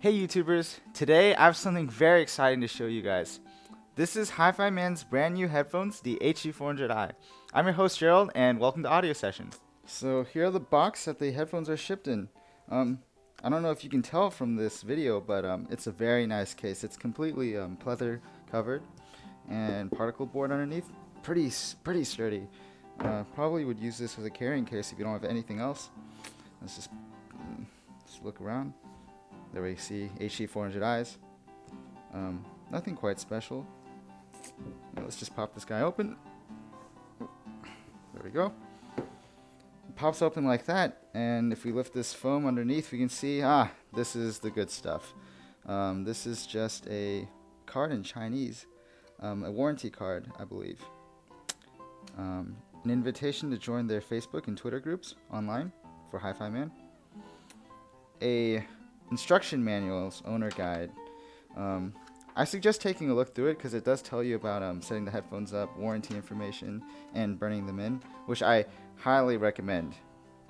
Hey YouTubers, today I have something very exciting to show you guys. This is HiFiMan's brand new headphones, the HE-400i. I'm your host Gerald and welcome to Audiosession. So here are the box that the headphones are shipped in. I don't know if you can tell from this video, but it's a very nice case. It's completely pleather covered and particle board underneath. Pretty sturdy. Probably would use this as a carrying case if you don't have anything else. Let's just look around. There we see HE-400i's. Nothing quite special. Now let's just pop this guy open. There we go. It pops open like that, and if we lift this foam underneath, we can see, this is the good stuff. This is just a card in Chinese, a warranty card, I believe. An invitation to join their Facebook and Twitter groups online for HiFiMan. A instruction manuals, owner guide. I suggest taking a look through it because it does tell you about setting the headphones up, warranty information, and burning them in, which I highly recommend.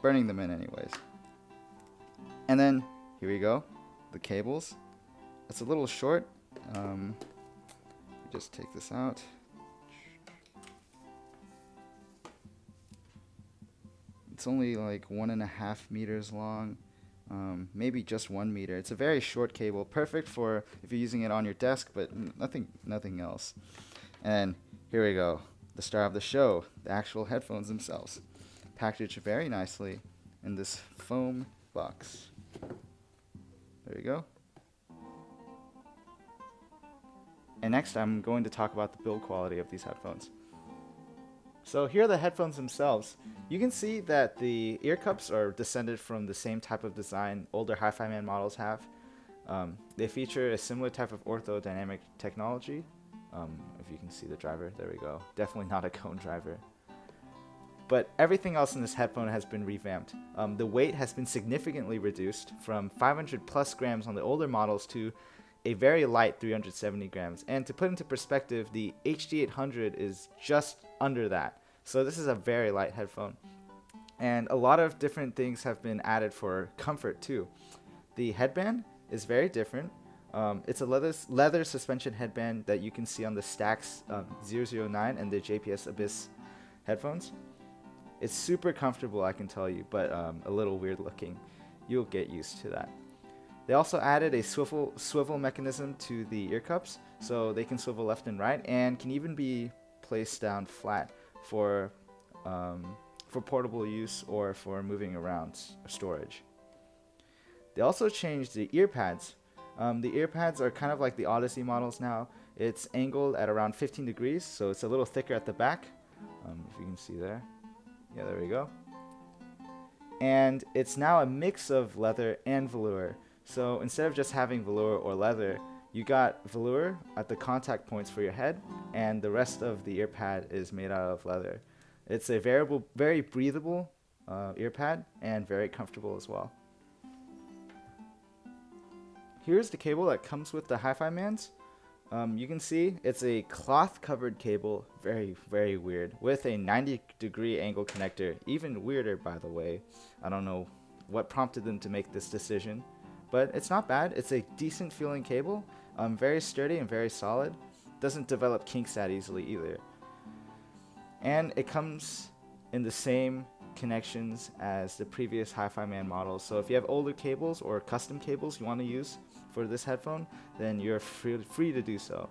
Burning them in anyways. And then, here we go, the cables. It's a little short. Just take this out. It's only like 1.5 meters long. Maybe just 1 meter. It's a very short cable, perfect for if you're using it on your desk, but nothing else. And here we go, the star of the show, the actual headphones themselves, packaged very nicely in this foam box. There you go. And next I'm going to talk about the build quality of these headphones. So here are the headphones themselves. You can see that the ear cups are descended from the same type of design older HiFiMan models have. They feature a similar type of orthodynamic technology. If you can see the driver, there we go. Definitely not a cone driver. But everything else in this headphone has been revamped. The weight has been significantly reduced from 500 plus grams on the older models to a very light 370 grams. And to put into perspective, the HD800 is just under that. So this is a very light headphone. And a lot of different things have been added for comfort too. The headband is very different. It's a leather suspension headband that you can see on the Stax 009 and the JPS Abyss headphones. It's super comfortable, I can tell you, but a little weird looking. You'll get used to that. They also added a swivel mechanism to the ear cups, so they can swivel left and right, and can even be placed down flat for portable use or for moving around storage. They also changed the ear pads. The ear pads are kind of like the Odyssey models now. It's angled at around 15 degrees, so it's a little thicker at the back. If you can see there. Yeah, there we go. And it's now a mix of leather and velour. So instead of just having velour or leather, you got velour at the contact points for your head, and the rest of the ear pad is made out of leather. It's a very breathable ear pad and very comfortable as well. Here's the cable that comes with the HiFiMans. You can see it's a cloth covered cable, very weird, with a 90-degree angle connector. Even weirder, by the way. I don't know what prompted them to make this decision, but it's not bad. It's a decent feeling cable, very sturdy and very solid. Doesn't develop kinks that easily either. And it comes in the same connections as the previous HiFiMan models. So if you have older cables or custom cables you want to use for this headphone, then you're free to do so.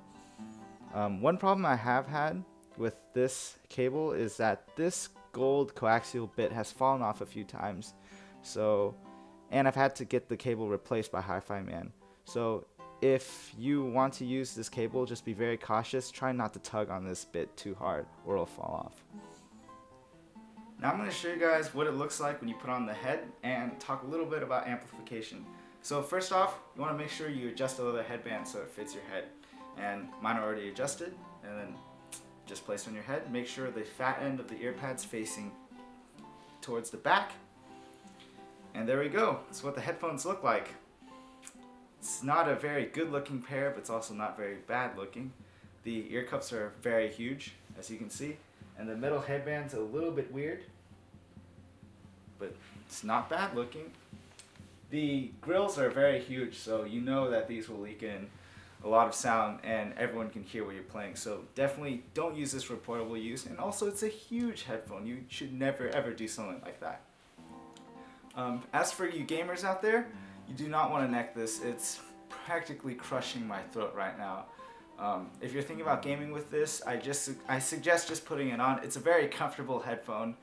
One problem I have had with this cable is that this gold coaxial bit has fallen off a few times. And I've had to get the cable replaced by HiFiMan. So if you want to use this cable, just be very cautious. Try not to tug on this bit too hard or it'll fall off. Now I'm going to show you guys what it looks like when you put on the head and talk a little bit about amplification. So first off, you want to make sure you adjust the leather headband so it fits your head. And mine are already adjusted, and then just place on your head. Make sure the fat end of the ear pad's facing towards the back. And there we go. That's what the headphones look like. It's not a very good looking pair, but it's also not very bad looking. The ear cups are very huge, as you can see. And the middle headband's a little bit weird, but it's not bad looking. The grills are very huge, so you know that these will leak in a lot of sound and everyone can hear what you're playing. So definitely don't use this for portable use. And also, it's a huge headphone. You should never ever do something like that. As for you gamers out there, you do not want to neck this. It's practically crushing my throat right now. If you're thinking about gaming with this, I suggest just putting it on. It's a very comfortable headphone.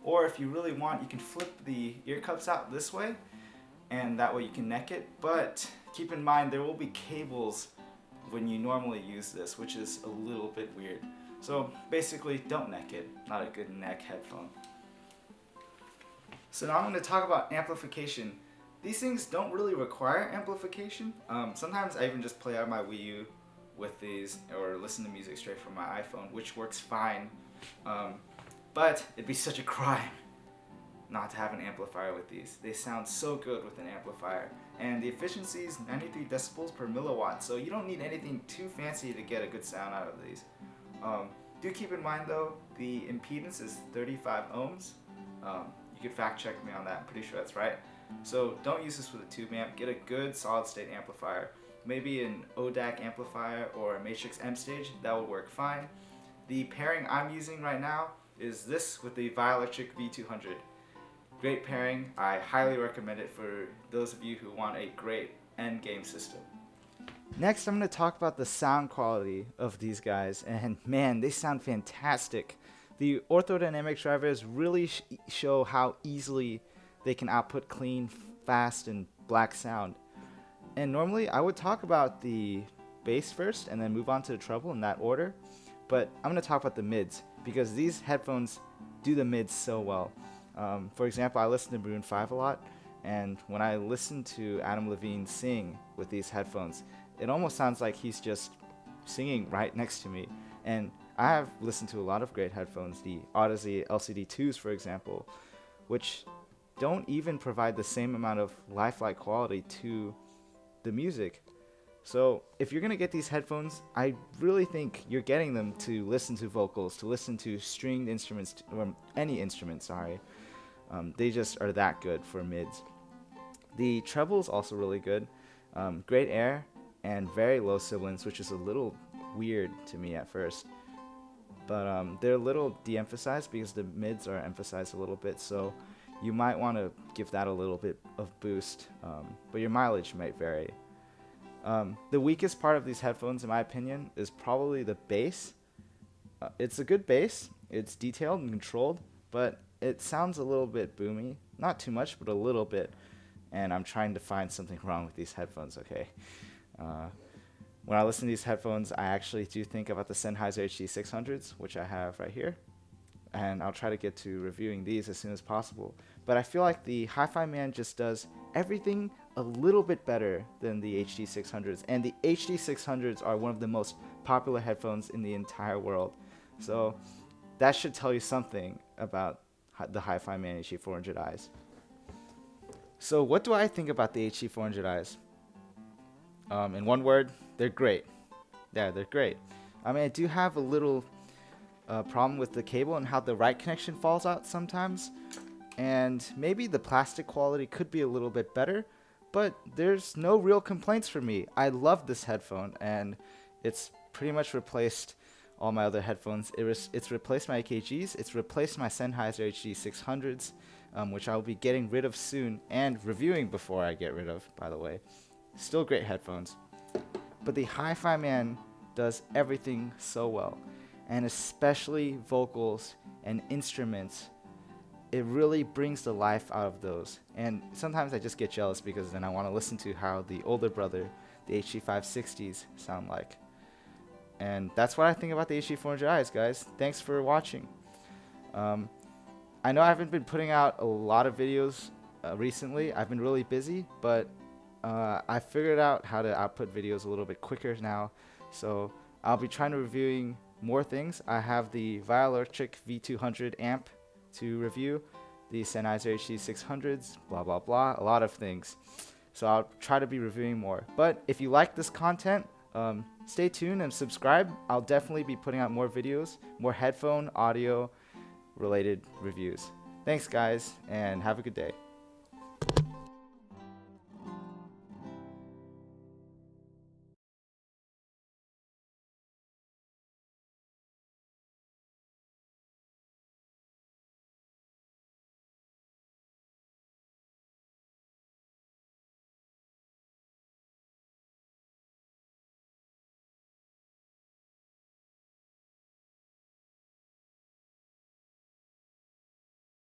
Or if you really want, you can flip the ear cups out this way, and that way you can neck it. But keep in mind, there will be cables when you normally use this, which is a little bit weird. So basically, don't neck it. Not a good neck headphone. So now I'm going to talk about amplification. These things don't really require amplification. Sometimes I even just play out my Wii U with these, or listen to music straight from my iPhone, which works fine. But it'd be such a crime not to have an amplifier with these. They sound so good with an amplifier. And the efficiency is 93 decibels per milliwatt, so you don't need anything too fancy to get a good sound out of these. Do keep in mind though, the impedance is 35 ohms. You can fact check me on that, I'm pretty sure that's right. So don't use this with a tube amp, get a good solid state amplifier. Maybe an ODAC amplifier or a Matrix M stage, that would work fine. The pairing I'm using right now is this with the Vioelectric V200. Great pairing, I highly recommend it for those of you who want a great end game system. Next, I'm going to talk about the sound quality of these guys, and man, they sound fantastic. The orthodynamic drivers really show how easily they can output clean, fast, and black sound. And normally I would talk about the bass first and then move on to the treble in that order, but I'm going to talk about the mids because these headphones do the mids so well. For example, I listen to Maroon 5 a lot, and when I listen to Adam Levine sing with these headphones, it almost sounds like he's just singing right next to me. And I have listened to a lot of great headphones, the Odyssey LCD2s for example, which don't even provide the same amount of lifelike quality to the music. So if you're going to get these headphones, I really think you're getting them to listen to vocals, to listen to stringed instruments, or any instrument, sorry. They just are that good for mids. The treble is also really good. Great air and very low sibilance, which is a little weird to me at first. But they're a little de-emphasized because the mids are emphasized a little bit, so you might want to give that a little bit of boost, but your mileage might vary. The weakest part of these headphones, in my opinion, is probably the bass. It's a good bass, it's detailed and controlled, but it sounds a little bit boomy. Not too much, but a little bit. And I'm trying to find something wrong with these headphones, okay? When I listen to these headphones, I actually do think about the Sennheiser HD600s, which I have right here. And I'll try to get to reviewing these as soon as possible. But I feel like the HiFiMan just does everything a little bit better than the HD600s. And the HD600s are one of the most popular headphones in the entire world. So that should tell you something about the HiFiMan HE-400i's. So what do I think about the HE-400i's? In one word, they're great. Yeah, they're great. I mean, I do have a little problem with the cable and how the right connection falls out sometimes. And maybe the plastic quality could be a little bit better, but there's no real complaints for me. I love this headphone, and it's pretty much replaced all my other headphones. It's replaced my AKGs, it's replaced my Sennheiser HD600s, which I'll be getting rid of soon and reviewing before I get rid of, by the way. Still great headphones. But the HiFiMan does everything so well, and especially vocals and instruments. It really brings the life out of those. And sometimes I just get jealous because then I want to listen to how the older brother, the HG560s, sound like. And that's what I think about the HE-400i's, guys. Thanks for watching. I know I haven't been putting out a lot of videos recently. I've been really busy, but I figured out how to output videos a little bit quicker now. So I'll be trying to reviewing more things. I have the Vioelectric V200 amp to review, the Sennheiser HD600s, blah blah blah, a lot of things. So I'll try to be reviewing more. But if you like this content, stay tuned and subscribe. I'll definitely be putting out more videos, more headphone audio related reviews. Thanks guys, and have a good day.